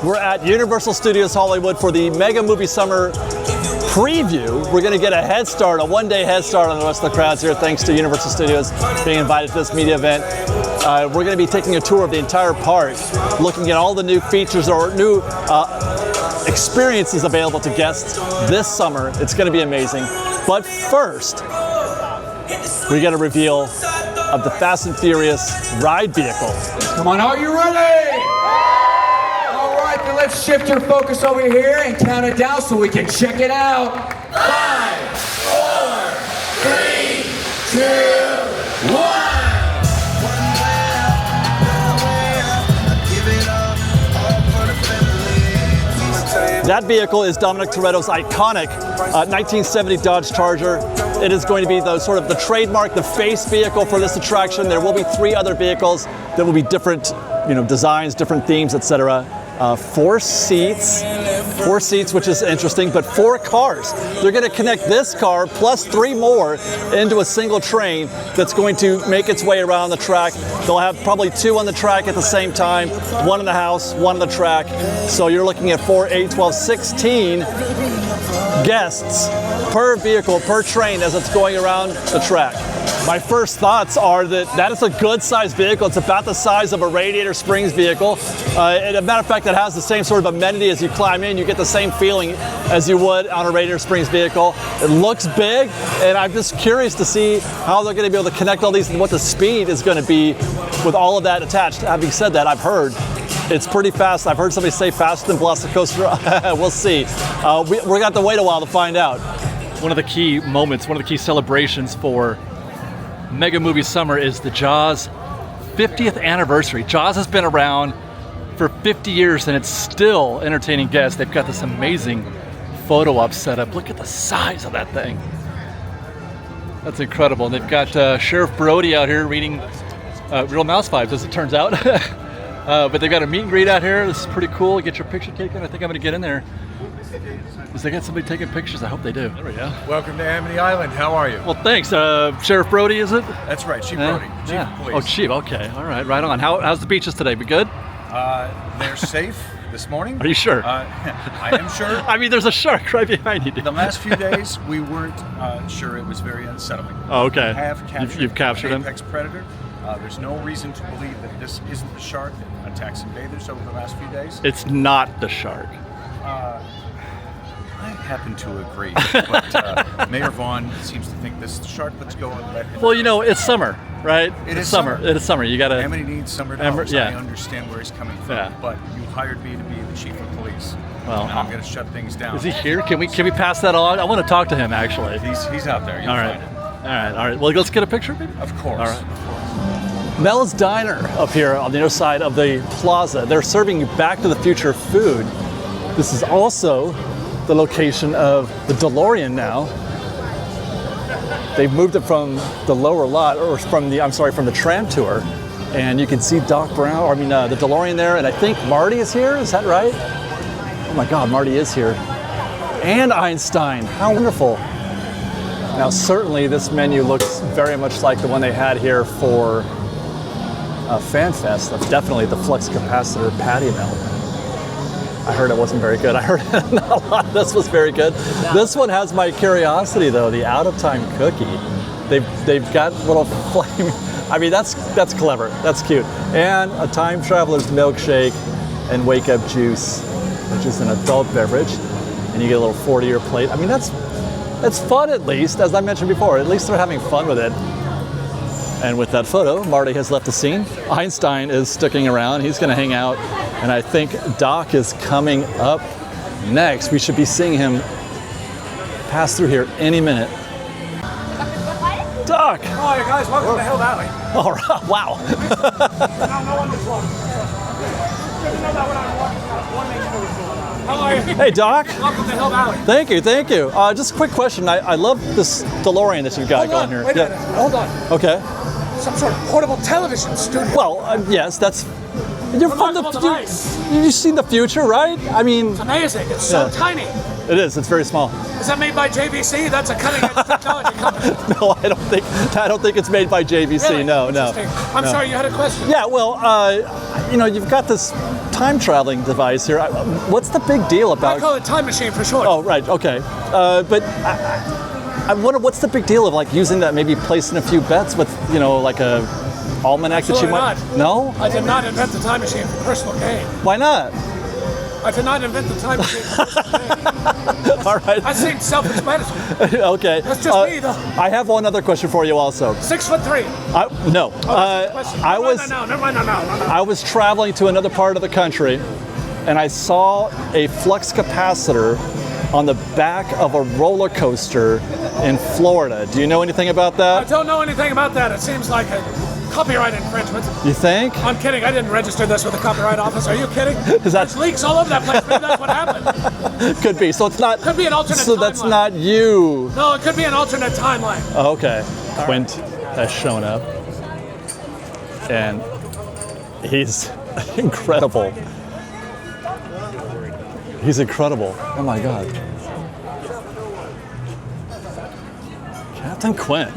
We're at Universal Studios Hollywood for the Mega Movie Summer preview. We're going to get a head start, a one-day head start on the rest of the crowds here, thanks to Universal Studios being invited to this media event. We're going to be taking a tour of the entire park, looking at all the new features or new experiences available to guests this summer. It's going to be amazing. But first, we get a reveal of the Fast and Furious ride vehicle. Come on, are you ready? All right, then let's shift your focus over here and count it down so we can check it out. 5, 4, 3, 2, 1. That vehicle is Dominic Toretto's iconic 1970 Dodge Charger. It is going to be the sort of the trademark, the face vehicle for this attraction. There will be 3 other vehicles that will be different, designs, different themes, etc. 4 seats, which is interesting, but 4 cars. They're going to connect this car plus 3 more into a single train that's going to make its way around the track. They'll have probably 2 on the track at the same time, 1 in the house, 1 on the track. So you're looking at 4, 8, 12, 16 guests per vehicle, per train as it's going around the track. My first thoughts are that is a good sized vehicle. It's about the size of a Radiator Springs vehicle. And a matter of fact, it has the same sort of amenity as you climb in. You get the same feeling as you would on a Radiator Springs vehicle. It looks big, and I'm just curious to see how they're going to be able to connect all these and what the speed is going to be with all of that attached. Having said that, I've heard it's pretty fast. I've heard somebody say faster than Velocicoaster. We'll see. We're going to have to wait a while to find out. One of the key moments, one of the key celebrations for Mega Movie Summer is the Jaws 50th anniversary. Jaws has been around for 50 years and it's still entertaining guests. They've got this amazing photo op set up. Look at the size of that thing. That's incredible. And they've got Sheriff Brody out here reading Real Mouse vibes, as it turns out. But they've got a meet and greet out here. This is pretty cool. Get your picture taken. I think I'm going to get in there. Is they got somebody taking pictures? I hope they do. There we go. Welcome to Amity Island. How are you? Well, thanks. Sheriff Brody, is it? That's right, Chief Brody. Chief of Police. Oh, Chief. Okay. All right. Right on. How's the beaches today? Be good? They're safe this morning. Are you sure? I am sure. I mean, there's a shark right behind you. The last few days, we weren't sure. It was very unsettling. Oh, okay. We have captured, You've captured an him? apex predator. There's no reason to believe that this isn't the shark that attacks invaders over the last few days. It's not the shark. I happen to agree, but Mayor Vaughn seems to think this is the shark. Let's go and let him. Well, it's summer, right? It's summer. It is summer. You gotta. Amity needs summer dollars. Yeah. I understand where he's coming from, Yeah. but you hired me to be the chief of police. Well, and I'm going to shut things down. Is he here? Can we pass that on? I want to talk to him actually. He's out there. You'll All right. find him. All right. Well, let's get a picture, maybe. Of course. All right. Mel's Diner up here on the other side of the plaza. They're serving Back to the Future food. This is also the location of the DeLorean now. They've moved it from the lower lot, or from the tram tour. And you can see the DeLorean there, and I think Marty is here, is that right? Oh my God, Marty is here. And Einstein, how wonderful. Now certainly this menu looks very much like the one they had here for Fan Fest. That's definitely the flux capacitor patty melt. I heard it wasn't very good. I heard not a lot of this was very good. No. This one has my curiosity though, the out of time cookie. They've got little flame. I mean, that's clever. That's cute. And a time traveler's milkshake and wake up juice, which is an adult beverage. And you get a little 40-year plate. I mean, that's fun at least, as I mentioned before. At least they're having fun with it. And with that photo, Marty has left the scene. Einstein is sticking around. He's going to hang out. And I think Doc is coming up next. We should be seeing him pass through here any minute. Doc! Hi guys, welcome to Hill Valley. All right, wow. No one is wrong. How are you? Hey Doc. Welcome to Hill Valley. Thank you. Just a quick question. I love this DeLorean that you've got going here. Wait a minute. Hold on. Okay. Some sort of portable television studio. Well, yes, that's. You're from Remarkable device. You've seen the future, right? I mean, It's amazing. It's so Yeah. tiny. It is. It's very small. Is that made by JVC? That's a cutting-edge technology company. No, I don't think it's made by JVC. Really? No. Interesting. I'm No. sorry, you had a question. Yeah, well, you've got this time traveling device here. What's the big deal I about? call it time machine for short. Oh, right. Okay. But I wonder what's the big deal of like using that, maybe placing a few bets with, like a almanac that you Absolutely might. not. No. I did not invent the time machine for personal gain. Why not? I did not invent the time machine for personal gain. All right. That seems self-explanatory. Okay. That's just me, though. I have one other question for you also. 6'3". No. I was. Never mind. I was traveling to another part of the country, and I saw a flux capacitor on the back of a roller coaster in Florida. Do you know anything about I that? don't know anything about that. It seems like a copyright infringement. You think? I'm kidding. I didn't register this with the Copyright Office. Are you kidding? Is that- There's leaks all over that place. Maybe that's what happened. Could be. So it's not. Could be an alternate So that's timeline. not you. No, it could be an alternate timeline. Oh, okay. Quint has shown up, and he's incredible. He's incredible. Oh my God. Captain Quint.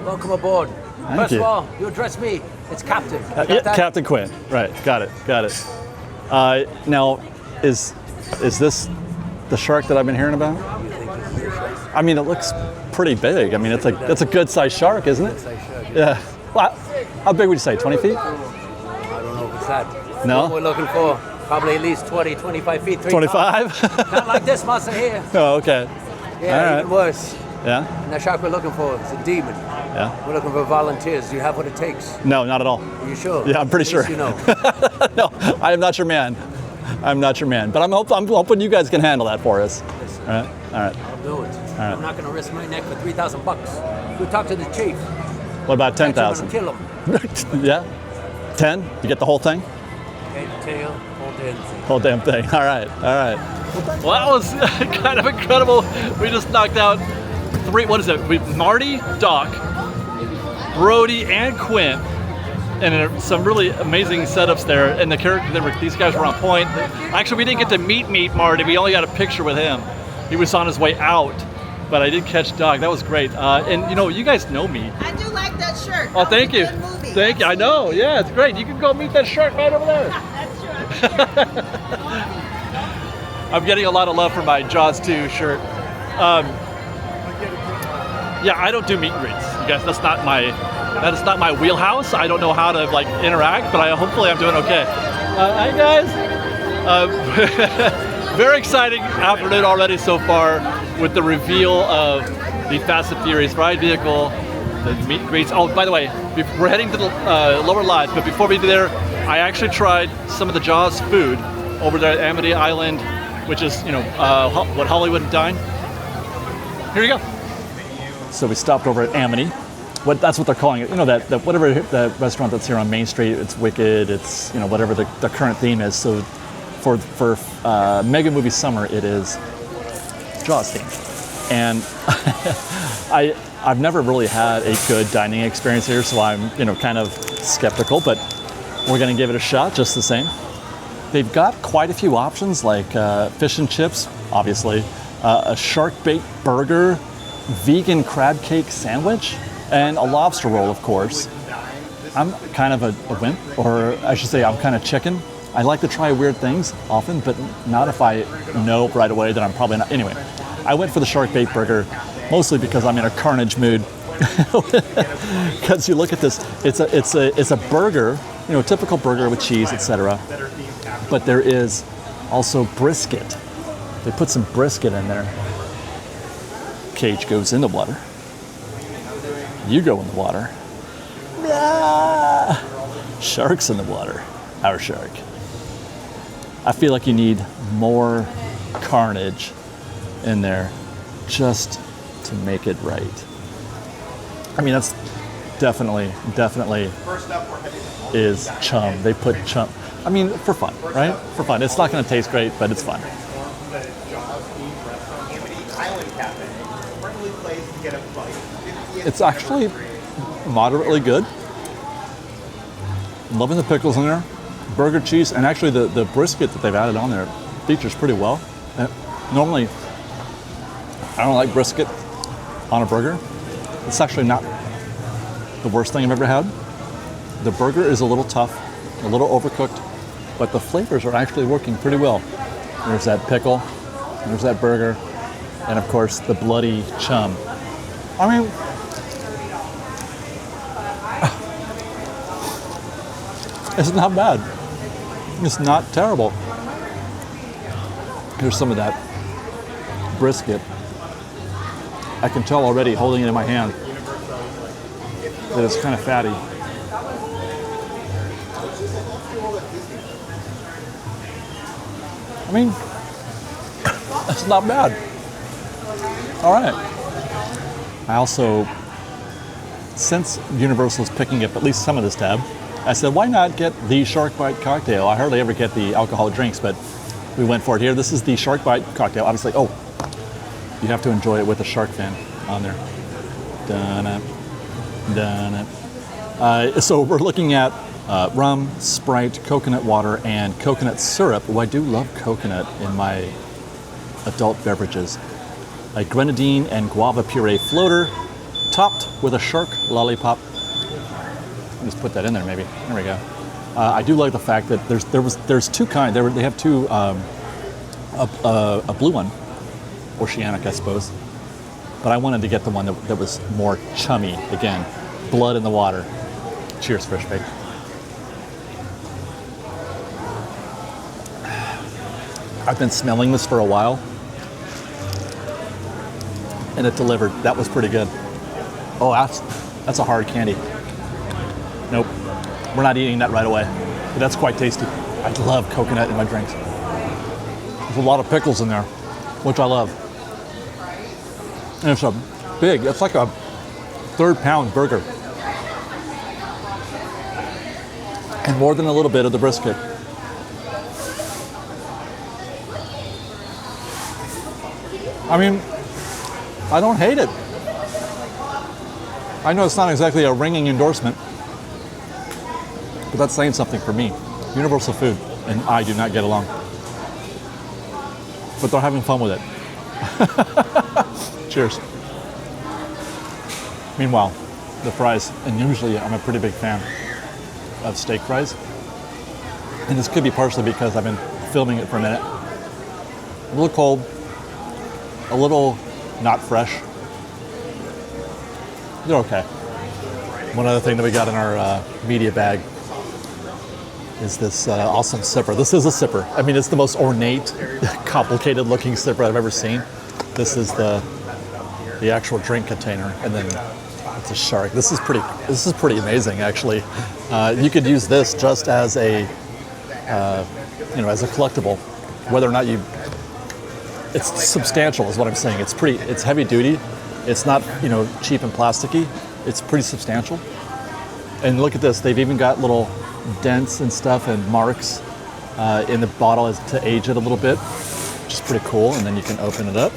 Welcome aboard. Thank First you. of all, you address me. It's Captain. You Yeah, got that? Captain Quint. Right. Got it. Now, is this the shark that I've been hearing about? I mean, it looks pretty big. I mean, it's a good-sized shark, isn't it? Yeah. Well, how big would you say? 20 feet? I don't know if it's that. No? What we're looking for, probably at least 20, 25 feet. 25? Not like this monster here. Oh, okay. Yeah, All right. even worse. Yeah. And the shark we're looking for is a demon. Yeah. We're looking for volunteers. Do you have what it takes? No, not at all. Are you sure? Yeah, I'm pretty At least sure. You know. No, I am not your man. I'm not your man. But I'm hoping you guys can handle that for us. All right. I'll do it. right. I'm not going to risk my neck for $3,000. Go talk to the chief. What about Catch him 10,000? and kill him. Yeah. 10? You get the whole thing? Okay, tail, whole damn thing. Whole damn thing. All right. Well, that was kind of incredible. We just knocked out Marty, Doc, Brody, and Quint, and some really amazing setups there. And these guys were on point. Actually, we didn't get to meet Marty. We only got a picture with him. He was on his way out, but I did catch Doc. That was great. And you guys know me. I do like that shirt. Oh, thank you. Thank you. I know. Yeah, it's great. You can go meet that shark right over there. That's true. I'm getting a lot of love for my Jaws 2 shirt. Yeah, I don't do meet and greets. You guys, that's not my wheelhouse. I don't know how to interact, but hopefully I'm doing okay. Hi guys. Very exciting afternoon already so far with the reveal of the Fast and Furious ride vehicle, the meet and greets. Oh, by the way, we're heading to the lower lodge, but before we do there, I actually tried some of the Jaws food over there at Amity Island, which is what Hollywood Dine. Here you go. So we stopped over at Amity. That's what they're calling it. That whatever the restaurant that's here on Main Street. It's Wicked. It's whatever the current theme is. So for Mega Movie Summer, it is Jaws themed. And I've never really had a good dining experience here, so I'm kind of skeptical. But we're gonna give it a shot just the same. They've got quite a few options like fish and chips, obviously, a shark bait burger, vegan crab cake sandwich, and a lobster roll, of course. I'm kind of a wimp, or I should say I'm kind of chicken. I like to try weird things often, but not if I know right away that I'm probably not. Anyway, I went for the shark bait burger, mostly because I'm in a carnage mood. Because you look at this, it's a burger, a typical burger with cheese, etc. But there is also brisket. They put some brisket in there. Cage goes in the water. You go in the water. Ah, shark's in the water. Our shark. I feel like you need more carnage in there just to make it right. I mean, that's definitely is chum. They put chum. I mean, for fun, right? For fun. It's not going to taste great, but it's fun. Amity Island Cafe, a friendly place to get a bite. It's actually moderately good. Loving the pickles in there, burger cheese, and actually the brisket that they've added on there features pretty well. Normally, I don't like brisket on a burger. It's actually not the worst thing I've ever had. The burger is a little tough, a little overcooked, but the flavors are actually working pretty well. There's that pickle, there's that burger, and of course the bloody chum. I mean, it's not bad. It's not terrible. Here's some of that brisket. I can tell already, holding it in my hand, that it's kind of fatty. I mean, it's not bad. All right. I also, since Universal's picking up at least some of this tab, I said, why not get the Shark Bite cocktail? I hardly ever get the alcoholic drinks, but we went for it here. This is the Shark Bite cocktail. Obviously, oh, you have to enjoy it with a shark fin on there. Done it. Done it. So we're looking at rum, Sprite, coconut water, and coconut syrup. Oh, I do love coconut in my adult beverages. A grenadine and guava puree floater, topped with a shark lollipop. Just put that in there, maybe. There we go. I do like the fact that there's two kinds. They have two, a blue one, oceanic, I suppose. But I wanted to get the one that was more chummy. Again, blood in the water. Cheers, Fresh Baked. I've been smelling this for a while, and it delivered. That was pretty good. Oh, that's a hard candy. Nope, we're not eating that right away, but that's quite tasty. I love coconut in my drinks. There's a lot of pickles in there, which I love. And it's it's like a 3-pound burger. And more than a little bit of the brisket. I mean, I don't hate it. I know it's not exactly a ringing endorsement, but that's saying something for me. Universal Food and I do not get along. But they're having fun with it. Cheers. Meanwhile, the fries, and usually I'm a pretty big fan of steak fries. And this could be partially because I've been filming it for a minute. A little cold, a little not fresh. They're okay. One other thing that we got in our media bag is this awesome sipper. This is a sipper. I mean, it's the most ornate, complicated looking sipper I've ever seen. This is the actual drink container, and then it's a shark. This is pretty amazing, actually. You could use this just as a as a collectible, whether or not it's substantial is what I'm saying. It's heavy duty. It's not, cheap and plasticky. It's pretty substantial. And look at this, they've even got little dents and stuff and marks in the bottle as to age it a little bit, which is pretty cool. And then you can open it up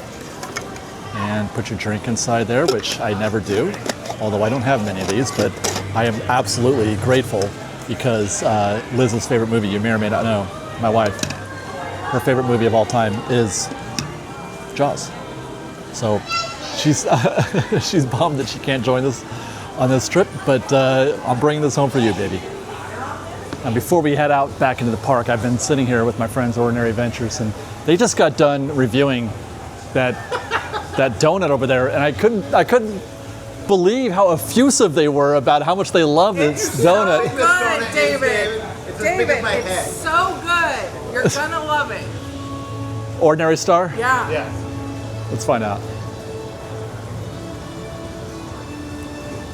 and put your drink inside there, which I never do, although I don't have many of these, but I am absolutely grateful because Liz's favorite movie, you may or may not know, my wife, her favorite movie of all time is Jaws. So she's she's bummed that she can't join us on this trip, but I'm bringing this home for you, baby. And before we head out back into the park, I've been sitting here with my friends Ordinary Adventures, and they just got done reviewing that donut over there, and I couldn't believe how effusive they were about how much they love this donut. So good, David. It's as big as my It's head. so good. You're gonna love it. Ordinary Star? Yeah. Yes. Let's find out.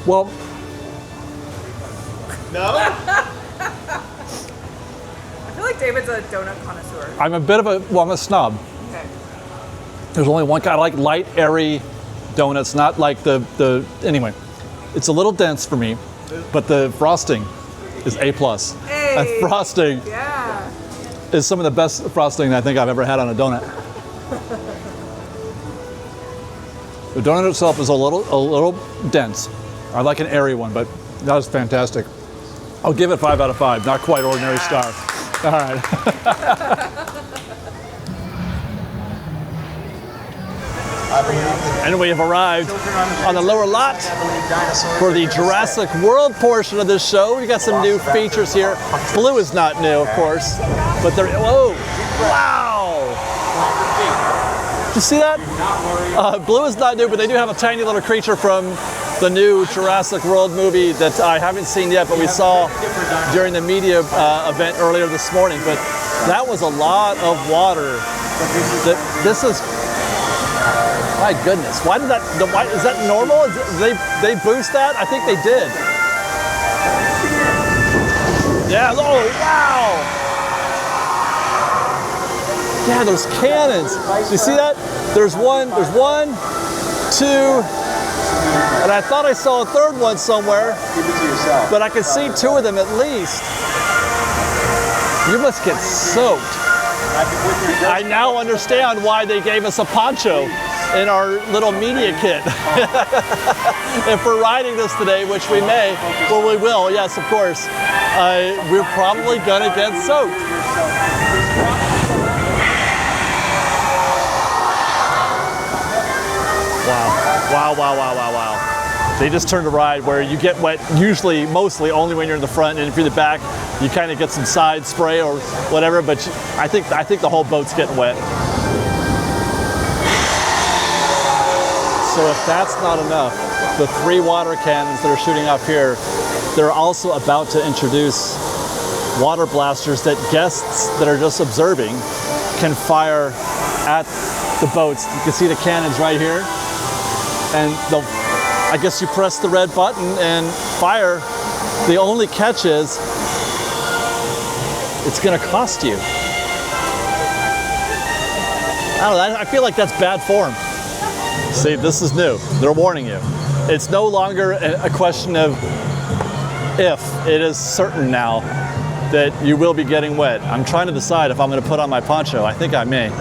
Well, No? I feel like David's a donut connoisseur. I'm a snob. Okay. There's only one kind. I like light, airy donuts, not like anyway. It's a little dense for me, but the frosting is A+. Hey. And frosting Yeah. is some of the best frosting I think I've ever had on a donut. The donut itself is a little dense. I like an airy one, but that was fantastic. I'll give it 5 out of 5. Not quite Ordinary Star. All right. And we have arrived on the lower lot for the Jurassic World portion of this show. We got some new features here. Blue is not new, of course, but they're, whoa, wow. Did you see that? Blue is not new, but they do have a tiny little creature from the new Jurassic World movie that I haven't seen yet, but we saw during the media event earlier this morning. But that was a lot of water. This is, my goodness. Why did that? Is that normal? They boost that? I think they did. Yeah. Oh wow. Yeah, those cannons. You see that? There's one, two, and I thought I saw a third one somewhere. Keep it to yourself. But I could see two of them at least. You must get soaked. I now understand why they gave us a poncho in our little media kit. If we're riding this today, which we may, well, we will, yes, of course, we're probably gonna get soaked. Wow. They just turned a ride where you get wet usually, mostly only when you're in the front, and if you're in the back, you kind of get some side spray or whatever, but I think the whole boat's getting wet. So if that's not enough, the 3 water cannons that are shooting up here, they're also about to introduce water blasters that guests that are just observing can fire at the boats. You can see the cannons right here. And I guess you press the red button and fire. The only catch is it's gonna cost you. I don't know, I feel like that's bad form. See, this is new. They're warning you. It's no longer a question of if, it is certain now that you will be getting wet. I'm trying to decide if I'm gonna put on my poncho. I think I may.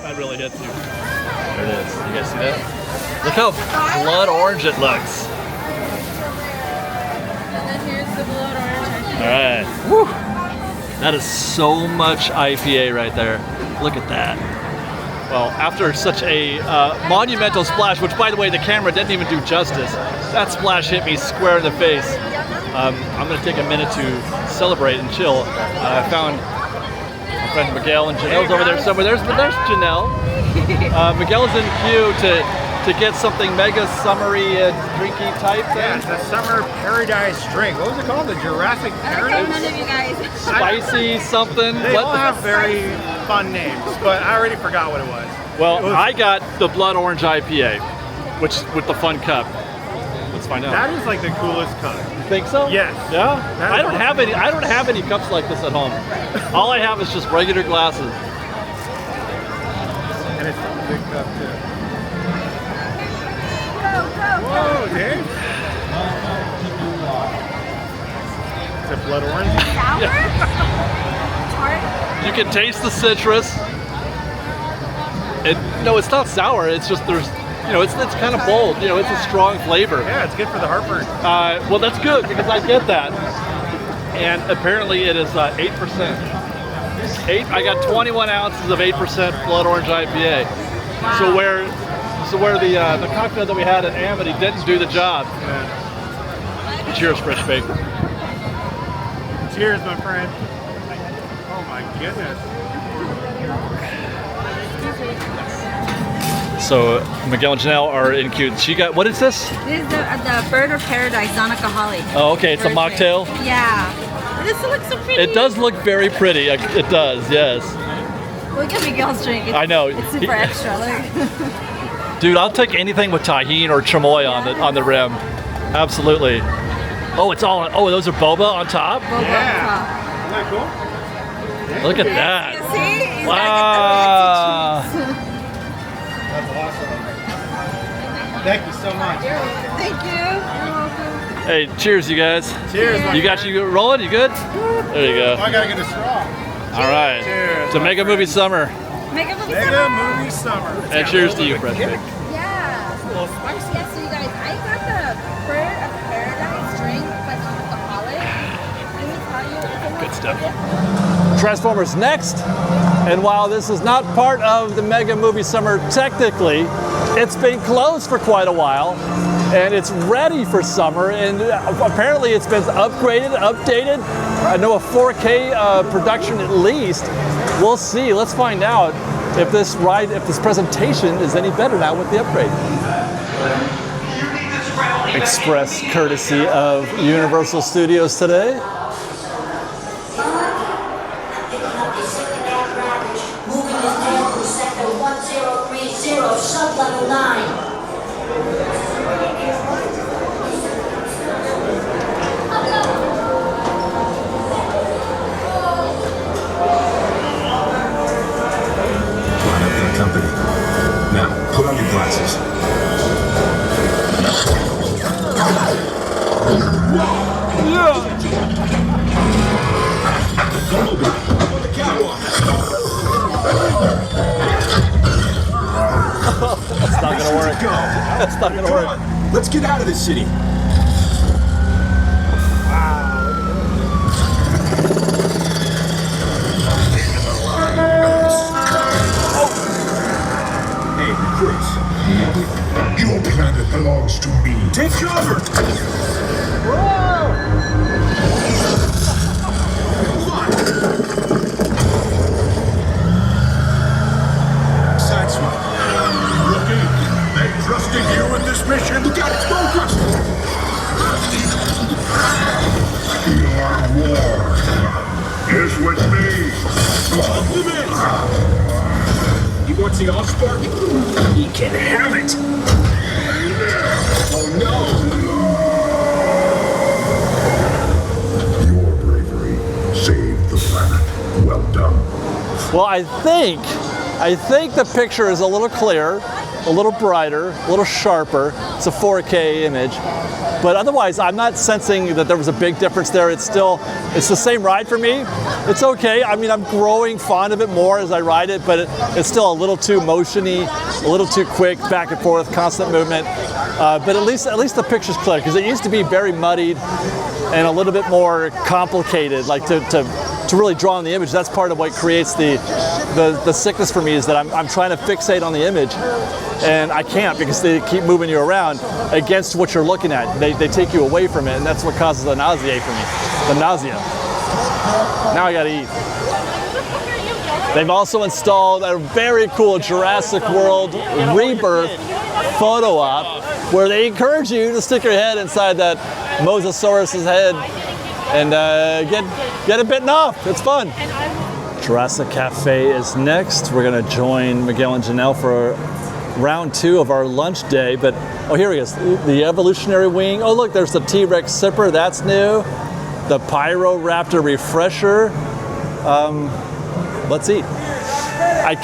That really hits you. There it is. You guys see that? Look how blood orange it looks. And then here's the blood orange. All right. Woo. That is so much IPA right there. Look at that. Well, after such a monumental splash, which by the way, the camera didn't even do justice, that splash hit me square in the face. I'm gonna take a minute to celebrate and chill. I found my friend Miguel and Janelle's over there somewhere. There's Janelle. Miguel's in queue to get something mega summery drinky type thing. Yeah, it's a summer paradise drink. What was it called? The Jurassic Paradise? None of you guys. Spicy something. They all have very fun names, but I already forgot what it was. Well, I got the blood orange IPA, which with the fun cup. Let's find out. That is like the coolest cup. You think so? Yes. Yeah. That I is don't have any. I don't have any cups like this at home. All I have is just regular glasses. And it's a big cup too. Go, go, Whoa, Dave. Is it blood orange? Sour? Tart? You can taste the citrus. No, it's not sour. It's just there's it's kind of bold. It's a strong flavor. Yeah, it's good for the heartburn. Well, that's good because I get that. And apparently it is 8%. I got 21 ounces of 8% blood orange IPA. Wow. So where the cocktail that we had at Amity didn't do the job. Cheers, Fresh Baked. Cheers, my friend. Oh my goodness. So Miguel and Janelle are in queue. She got, what is this? This is the Bird of Paradise Zonica-Holly. Oh, okay, it's a Bird mocktail. drink. Yeah. This looks so pretty. It does look very pretty. It does, yes. Look at Miguel's drink. I know. It's super extra. Look. Dude, I'll take anything with tahini or chamoy on the rim. Absolutely. Oh, it's all on. Oh, those are boba on top. Boba. Yeah. Isn't that cool? Look at that. You see? He's Wow. got the fancy That's awesome. Thank you so much. treats. Thank you. You're welcome. Hey, cheers, you guys. Cheers, my You got friend. you rolling? You good? There you go. Oh, I gotta get a straw. All right. Cheers, To my Mega Movie Summer. Make a movie Mega movie summer. And cheers to you, Fresh Baked. Yeah. Yes, so you guys, I got the Bird of Paradise drink by Zonica-Holly. Let me tell you, it's Good stuff. Transformers next. And while this is not part of the Mega Movie Summer technically, it's been closed for quite a while. And it's ready for summer. And apparently it's been upgraded, updated. I know a 4K production at least. We'll see. Let's find out if this presentation is any better now with the upgrade. Express courtesy of Universal Studios today. Moving is now to sector 1030, sub-level 9. Company. Now, put on your glasses. Bumblebee, on the catwalk. That's not gonna work. That's not gonna work. Let's get out of this city. Hey, Chris. Your planet belongs to me. Take cover! Sideswipe. Rookie, they trusted you with this mission. Look out, it's focused! Your war is with me. He wants the Allspark? He can have it! Oh no! Your bravery saved the planet. Well done. Well, I think the picture is a little clearer, a little brighter, a little sharper. It's a 4K image. But otherwise, I'm not sensing that there was a big difference there. It's the same ride for me. It's okay. I mean, I'm growing fond of it more as I ride it, but it's still a little too motiony, a little too quick, back and forth, constant movement. But at least the picture's clear, because it used to be very muddied and a little bit more complicated, like to really draw on the image. That's part of what creates the sickness for me, is that I'm trying to fixate on the image, and I can't, because they keep moving you around against what you're looking at. They take you away from it, and that's what causes the nausea for me, the nausea. Now I gotta eat. They've also installed a very cool Jurassic World Rebirth photo op, where they encourage you to stick your head inside that Mosasaurus's head and get it bitten off. It's fun. Jurassic Cafe is next. We're gonna join Miguel and Janelle for round 2 of our lunch day, but oh, here he is, the evolutionary wing. Oh, look, there's the T-Rex sipper, that's new. The Pyroraptor refresher. Let's eat. I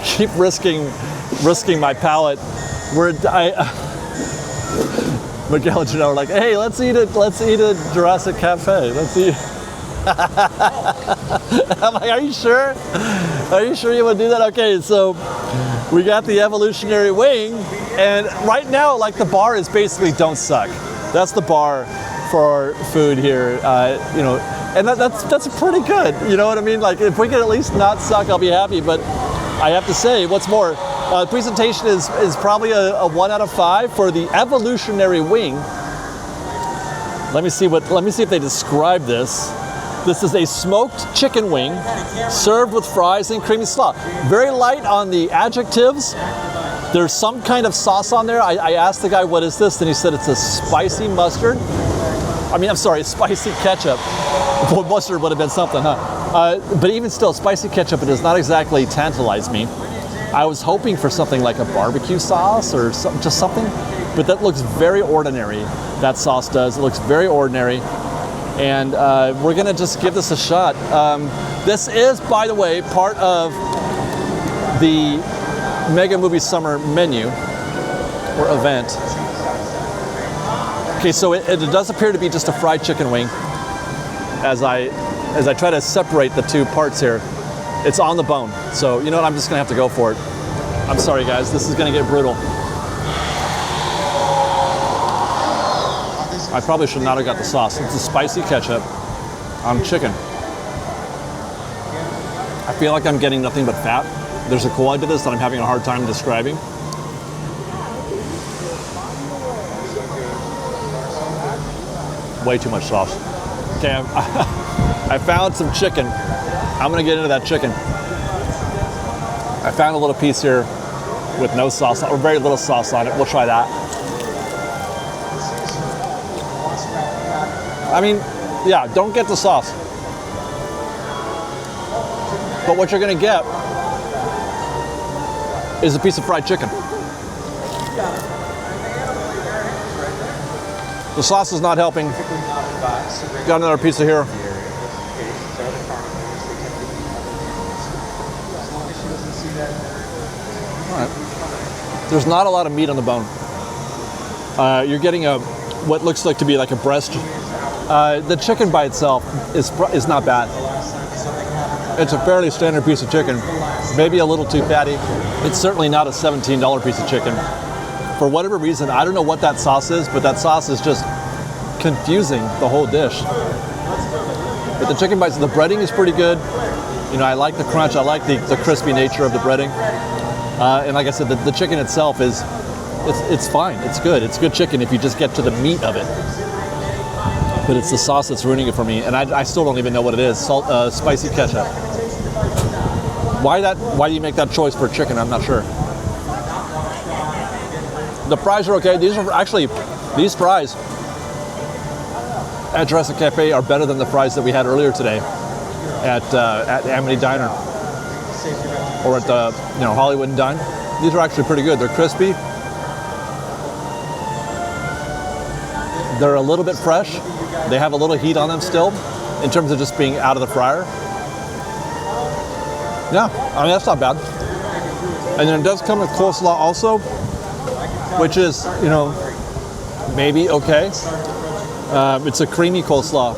keep risking my palate. Miguel and Janelle are like, hey, let's eat a Jurassic Cafe. Let's eat. I'm like, are you sure? Are you sure you want to do that? Okay, so we got the evolutionary wing, and right now, like, the bar is basically don't suck. That's the bar for food here, you know, and that's pretty good. You know what I mean? Like, if we can at least not suck, I'll be happy. But I have to say, what's more, presentation is probably a 1 out of 5 for the evolutionary wing. Let me see if they describe this. This is a smoked chicken wing served with fries and creamy slaw. Very light on the adjectives. There's some kind of sauce on there. I asked the guy, what is this? And he said it's a spicy mustard. I mean, I'm sorry, spicy ketchup. Well, mustard would have been something, huh? But even still, spicy ketchup, it does not exactly tantalize me. I was hoping for something like a barbecue sauce or just something, but that looks very ordinary. That sauce does. It looks very ordinary. And we're gonna just give this a shot. This is, by the way, part of the Mega Movie Summer menu or event. Okay, so it does appear to be just a fried chicken wing. As I try to separate the two parts here, it's on the bone. So you know what? I'm just gonna have to go for it. I'm sorry, guys. This is gonna get brutal. I probably should not have got the sauce. It's a spicy ketchup on chicken. I feel like I'm getting nothing but fat. There's a quality to this that I'm having a hard time describing. Way too much sauce. Okay, I found some chicken. I'm gonna get into that chicken. I found a little piece here with no sauce, or very little sauce on it. We'll try that. I mean, yeah, don't get the sauce. But what you're gonna get is a piece of fried chicken. The sauce is not helping. Got another piece of here. All right. There's not a lot of meat on the bone. You're getting what looks like to be like a breast. The chicken by itself is not bad. It's a fairly standard piece of chicken, maybe a little too fatty. It's certainly not a $17 piece of chicken. For whatever reason, I don't know what that sauce is, but that sauce is just confusing the whole dish. But the chicken bites, the breading is pretty good. You know, I like the crunch, I like the crispy nature of the breading. And like I said, the chicken itself it's fine, it's good. It's good chicken if you just get to the meat of it. But it's the sauce that's ruining it for me, and I still don't even know what it is. Spicy ketchup. Why do you make that choice for chicken? I'm not sure. The fries are okay. These fries at Jurassic Cafe are better than the fries that we had earlier today at Amity Diner or at the Hollywood and Dine. These are actually pretty good. They're crispy. They're a little bit fresh. They have a little heat on them still, in terms of just being out of the fryer. Yeah, I mean, that's not bad. And then it does come with coleslaw also, which is, maybe okay. It's a creamy coleslaw,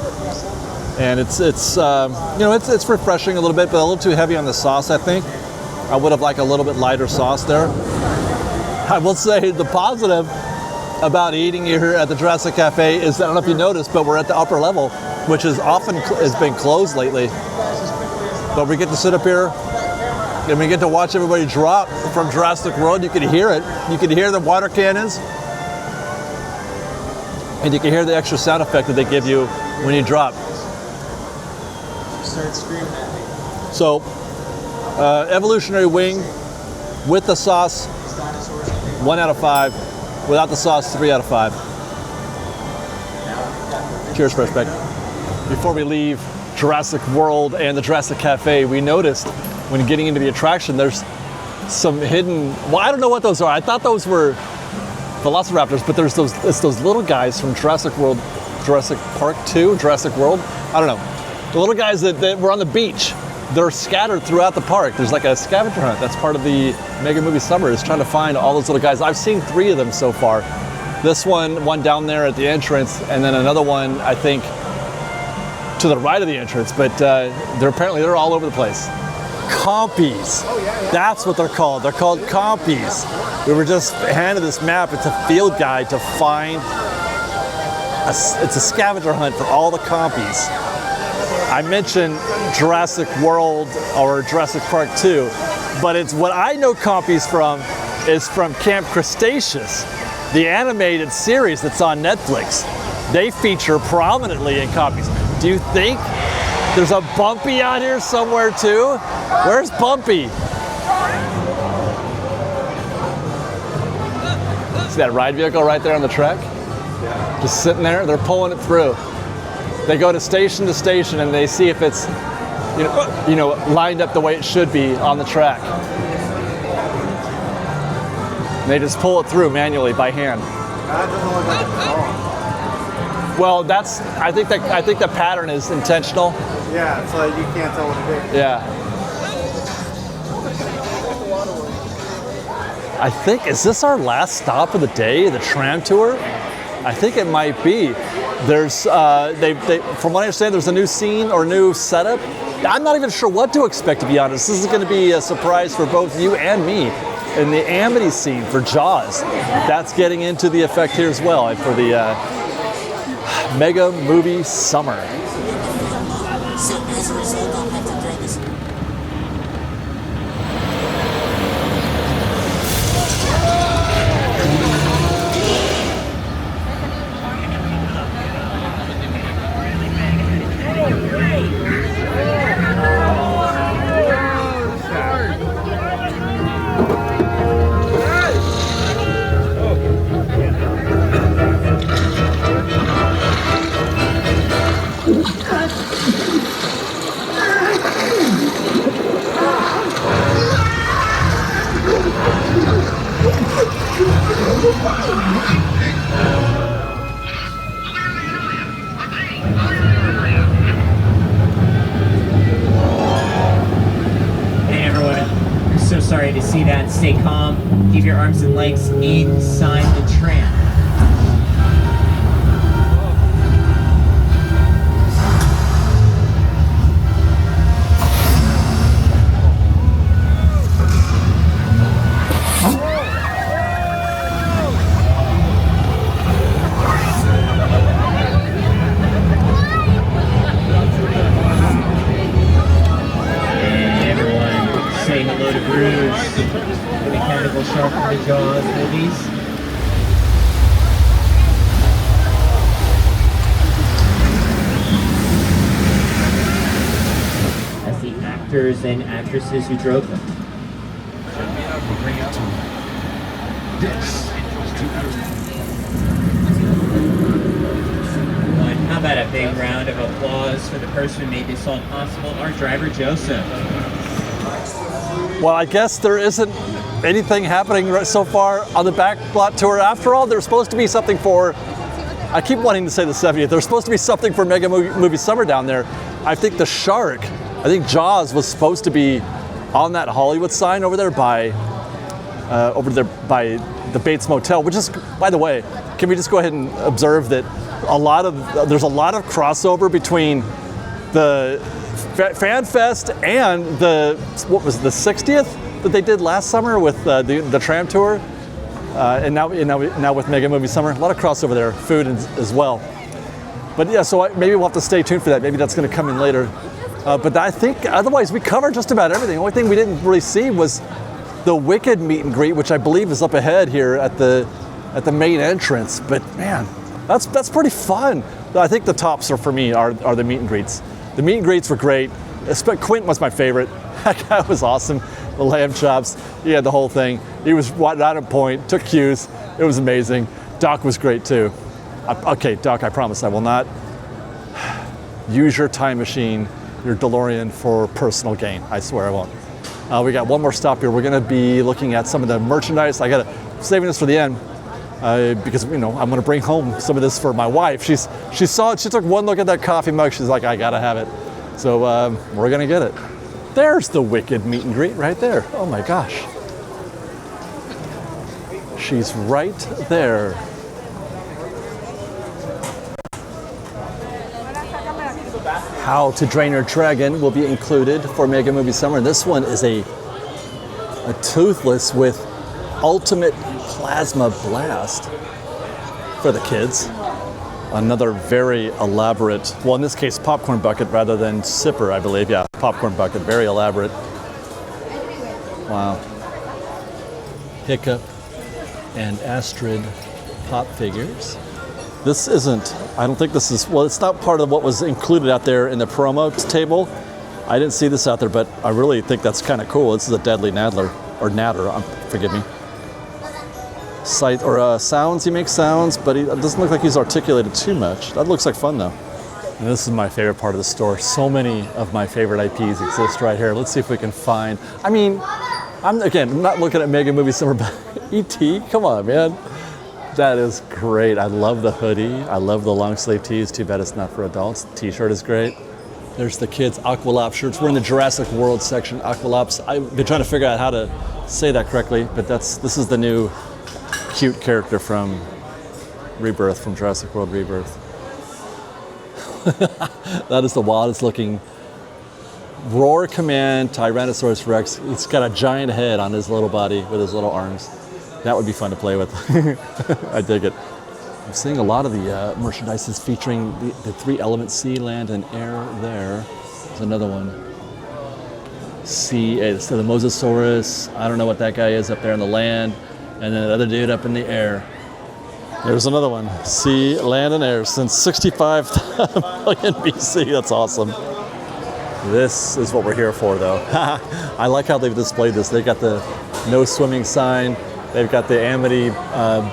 and it's refreshing a little bit, but a little too heavy on the sauce, I think. I would have liked a little bit lighter sauce there. I will say the positive about eating here at the Jurassic Cafe is, I don't know if you noticed, but we're at the upper level, which has been closed lately. But we get to sit up here and we get to watch everybody drop from Jurassic World. You can hear it. You can hear the water cannons. And you can hear the extra sound effect that they give you when you drop. So, evolutionary wing with the sauce, 1 out of 5. Without the sauce, 3 out of 5. Cheers, Fresh Beck. Before we leave Jurassic World and the Jurassic Cafe, we noticed when getting into the attraction, there's some hidden, well, I don't know what those are. I thought those were velociraptors, but it's those little guys from Jurassic World, Jurassic Park 2, Jurassic World. I don't know. The little guys that were on the beach. They're scattered throughout the park. There's like a scavenger hunt. That's part of the Mega Movie Summer, is trying to find all those little guys. I've seen 3 of them so far. This one down there at the entrance, and then another one, I think, to the right of the entrance, but they're all over the place. Compies. That's what they're called. They're called compies. We were just handed this map. It's a field guide to find. It's a scavenger hunt for all the compies. I mentioned Jurassic World or Jurassic Park 2, but it's what I know compies from is from Camp Cretaceous, the animated series that's on Netflix. They feature prominently in compies. Do you think there's a Bumpy out here somewhere too? Where's Bumpy? See that ride vehicle right there on the track? Just sitting there, they're pulling it through. They go to station and they see if it's, lined up the way it should be on the track. And they just pull it through manually by hand. That doesn't look like it's wrong. Well, I think the pattern is intentional. Yeah, so you can't tell what it is. Yeah. I think, is this our last stop of the day, the tram tour? I think it might be. There's, from what I understand, there's a new scene or new setup. I'm not even sure what to expect, to be honest. This is going to be a surprise for both you and me. And the Amity scene for Jaws, that's getting into the effect here as well for the Mega Movie Summer. Hey everyone, I'm so sorry to see that. Stay calm. Keep your arms and legs inside the tram. Shark from the Jaws movies. As the actors and actresses who drove them. How about a big round of applause for the person who made this all possible, our driver Joseph. Well, I guess there isn't anything happening so far on the back lot tour. After all, there's supposed to be something for, I keep wanting to say the 70th, there's supposed to be something for Mega Movie Summer down there. I think the shark, I think Jaws was supposed to be on that Hollywood sign over there by the Bates Motel, which is, by the way, can we just go ahead and observe that there's a lot of crossover between the Fan Fest and the 60th that they did last summer with the tram tour, and now with Mega Movie Summer. A lot of crossover there, food as well. But yeah, so maybe we'll have to stay tuned for that. Maybe that's going to come in later. But I think otherwise we covered just about everything. The only thing we didn't really see was the Wicked meet and greet, which I believe is up ahead here at the main entrance. But man, that's pretty fun. I think the tops are for me are the meet and greets. The meet and greets were great. Quint was my favorite. That guy was awesome. The lamb chops, he had the whole thing. He was right on point, took cues. It was amazing. Doc was great too. Okay, Doc, I promise I will not use your time machine, your DeLorean, for personal gain. I swear I won't. We got one more stop here. We're gonna be looking at some of the merchandise. Saving this for the end because I'm gonna bring home some of this for my wife. She saw it, she took one look at that coffee mug. She's like, I gotta have it. So we're gonna get it. There's the Wicked meet and greet right there. Oh my gosh. She's right there. How to Drain Your Dragon will be included for Mega Movie Summer. This one is a toothless with ultimate plasma blast for the kids. Another very elaborate, well in this case popcorn bucket rather than sipper, I believe. Yeah, popcorn bucket, very elaborate. Wow. Hiccup and Astrid pop figures. This isn't, I don't think this is, well, it's not part of what was included out there in the promo table. I didn't see this out there, but I really think that's kind of cool. This is a Deadly Nadler, or Natter, forgive me. Sight, or sounds, he makes sounds, but it doesn't look like he's articulated too much. That looks like fun though. And this is my favorite part of the store. So many of my favorite IPs exist right here. Let's see if we can find, I mean, I'm not looking at Mega Movie Summer, but E.T., come on, man. That is great. I love the hoodie. I love the long sleeve tees. Too bad it's not for adults. T-shirt is great. There's the kids' Aqualop shirts. We're in the Jurassic World section. Aqualops. I've been trying to figure out how to say that correctly, but this is the new cute character from Rebirth, from Jurassic World Rebirth. That is the wildest looking Roar Command Tyrannosaurus Rex. He's got a giant head on his little body with his little arms. That would be fun to play with. I dig it. I'm seeing a lot of the merchandises featuring the three elements, sea, land, and air there. There's another one. Sea, so the Mosasaurus, I don't know what that guy is up there on the land, and then the other dude up in the air. There's another one. Sea, land, and air since 65 million BC. That's awesome. This is what we're here for, though. I like how they've displayed this. They've got the no swimming sign. They've got the Amity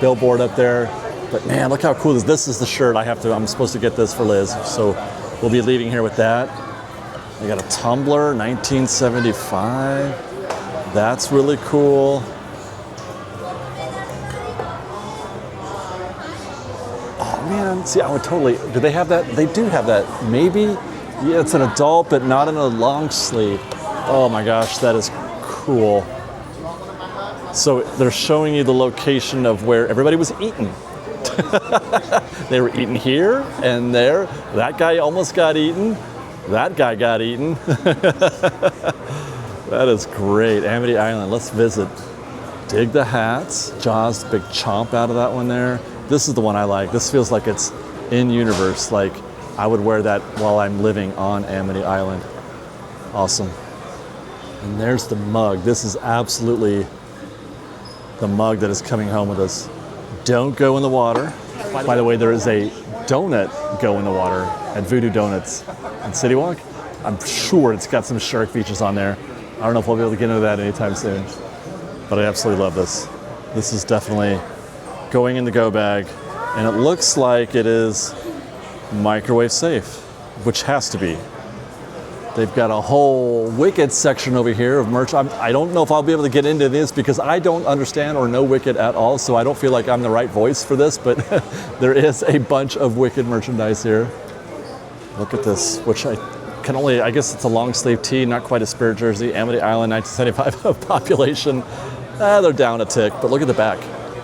billboard up there. But man, look how cool this is. This is the shirt I'm supposed to get this for Liz. So we'll be leaving here with that. They got a tumbler, 1975. That's really cool. Oh man, see, I would totally, do they have that? They do have that, maybe. Yeah, it's an adult, but not in a long sleeve. Oh my gosh, that is cool. So they're showing you the location of where everybody was eaten. They were eaten here and there. That guy almost got eaten. That guy got eaten. That is great. Amity Island, let's visit. Dig the hats. Jaws, big chomp out of that one there. This is the one I like. This feels like it's in universe. Like I would wear that while I'm living on Amity Island. Awesome. And there's the mug. This is absolutely the mug that is coming home with us. Don't go in the water. By the way, there is a donut go in the water at Voodoo Donuts in City Walk. I'm sure it's got some shark features on there. I don't know if we'll be able to get into that anytime soon, but I absolutely love this. This is definitely going in the go bag, and it looks like it is microwave safe, which has to be. They've got a whole Wicked section over here of merch. I don't know if I'll be able to get into this because I don't understand or know Wicked at all, so I don't feel like I'm the right voice for this, but there is a bunch of Wicked merchandise here. Look at this, which I guess it's a long sleeve tee, not quite a Spirit jersey. Amity Island, 1975 population. They're down a tick, but look at the back.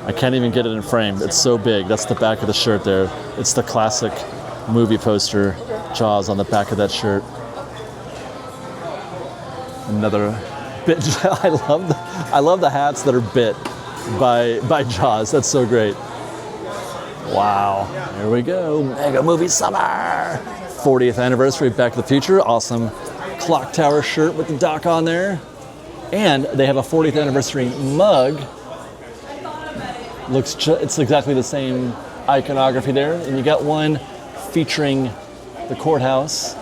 I can't even get it in frame. It's so big. That's the back of the shirt there. It's the classic movie poster, Jaws, on the back of that shirt. Another bit. I love the hats that are bit by Jaws. That's so great. Wow. Here we go. Mega Movie Summer. 40th anniversary of Back to the Future. Awesome clock tower shirt with the dock on there. And they have a 40th anniversary mug. It's exactly the same iconography there. And you got one featuring the courthouse.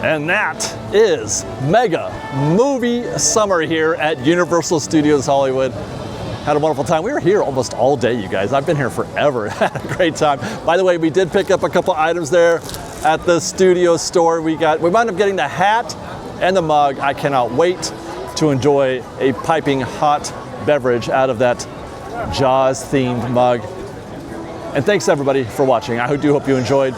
And that is Mega Movie Summer here at Universal Studios Hollywood. Had a wonderful time. We were here almost all day, you guys. I've been here forever. Had a great time. By the way, we did pick up a couple items there at the studio store. We wound up getting the hat and the mug. I cannot wait to enjoy a piping hot beverage out of that Jaws themed mug. And thanks everybody for watching. I do hope you enjoyed.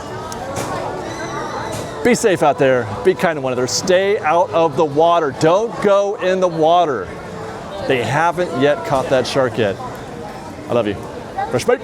Be safe out there. Be kind to one another. Stay out of the water. Don't go in the water. They haven't yet caught that shark yet. I love you. Fresh bite.